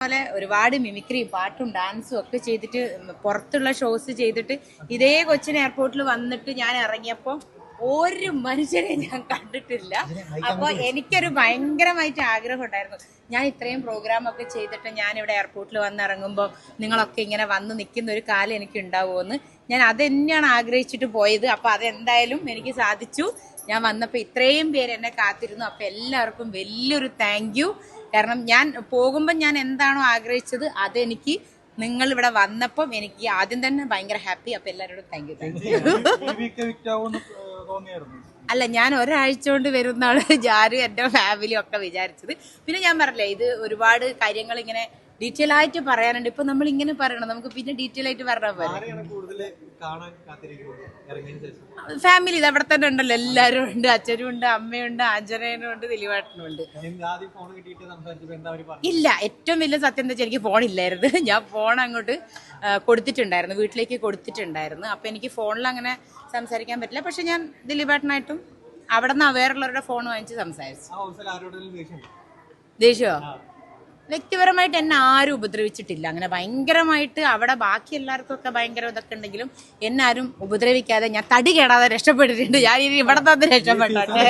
പോലെ ഒരുപാട് മിമിക്രിയും പാട്ടും ഡാൻസും ഒക്കെ ചെയ്തിട്ട് പുറത്തുള്ള ഷോസ് ചെയ്തിട്ട് ഇതേ കൊച്ചിൻ എയർപോർട്ടിൽ വന്നിട്ട് ഞാൻ ഇറങ്ങിയപ്പോൾ ഒരു മനുഷ്യരെ ഞാൻ കണ്ടിട്ടില്ല. അപ്പൊ എനിക്കൊരു ഭയങ്കരമായിട്ട് ആഗ്രഹം ഉണ്ടായിരുന്നു, ഞാൻ ഇത്രയും പ്രോഗ്രാം ഒക്കെ ചെയ്തിട്ട് ഞാൻ ഇവിടെ എയർപോർട്ടിൽ വന്ന് ഇറങ്ങുമ്പോൾ നിങ്ങളൊക്കെ ഇങ്ങനെ വന്ന് നിൽക്കുന്ന ഒരു കാലം എനിക്ക് ഉണ്ടാവുമെന്ന്. ഞാൻ അത് തന്നെയാണ് ആഗ്രഹിച്ചിട്ട് പോയത്. അപ്പൊ അതെന്തായാലും എനിക്ക് സാധിച്ചു. ഞാൻ വന്നപ്പോൾ ഇത്രയും പേര് എന്നെ കാത്തിരുന്നു. അപ്പൊ എല്ലാവർക്കും വലിയൊരു താങ്ക് യു. കാരണം ഞാൻ പോകുമ്പോൾ ഞാൻ എന്താണോ ആഗ്രഹിച്ചത് അതെനിക്ക് നിങ്ങൾ ഇവിടെ വന്നപ്പം എനിക്ക് ആദ്യം തന്നെ ഭയങ്കര ഹാപ്പി. അപ്പൊ എല്ലാവരോടും താങ്ക് യു. അല്ല, ഞാൻ ഒരാഴ്ച കൊണ്ട് വരുന്നാണ് ഞാനും എൻ്റെ ഫാമിലിയും ഒക്കെ വിചാരിച്ചത്. പിന്നെ ഞാൻ പറഞ്ഞില്ലേ, ഇത് ഒരുപാട് കാര്യങ്ങൾ ഇങ്ങനെ ഡീറ്റെയിൽ ആയിട്ട് പറയാനുണ്ട്. ഇപ്പൊ നമ്മൾ ഇങ്ങനെ പറയണം, നമുക്ക് പിന്നെ ഡീറ്റെയിൽ ആയിട്ട് പറഞ്ഞാൽ പോലെ ഫാമിലി ഇത് അവിടെ തന്നെ ഉണ്ടല്ലോ, എല്ലാവരും ഉണ്ട്. അച്ഛനും ഉണ്ട്, അമ്മയുണ്ട്, ആഞ്ജനേയനും ഉണ്ട്, ദിലീപേട്ടനും ഉണ്ട്. ഇല്ല, ഏറ്റവും വലിയ സത്യം എന്താ വെച്ചാൽ എനിക്ക് ഫോണില്ലായിരുന്നു. ഞാൻ ഫോൺ അങ്ങോട്ട് കൊടുത്തിട്ടുണ്ടായിരുന്നു, വീട്ടിലേക്ക് കൊടുത്തിട്ടുണ്ടായിരുന്നു. അപ്പൊ എനിക്ക് ഫോണിൽ അങ്ങനെ സംസാരിക്കാൻ പറ്റില്ല. പക്ഷെ ഞാൻ ദിലീപേട്ടനായിട്ടും അവിടെ നിന്ന് വേറുള്ളവരുടെ ഫോൺ വാങ്ങിച്ച് സംസാരിച്ചു. ദേഷ്യമോ? വ്യക്തിപരമായിട്ട് എന്നെ ആരും ഉപദ്രവിച്ചിട്ടില്ല. അങ്ങനെ ഭയങ്കരമായിട്ട് അവിടെ ബാക്കി എല്ലാവർക്കും ഒക്കെ ഭയങ്കര ഇതൊക്കെ ഉണ്ടെങ്കിലും എന്നെ ആരും ഉപദ്രവിക്കാതെ ഞാൻ തടി കേടാതെ രക്ഷപ്പെട്ടിട്ടുണ്ട്. ഞാൻ ഇനി ഇവിടെ തന്നെ രക്ഷപ്പെട്ടെ.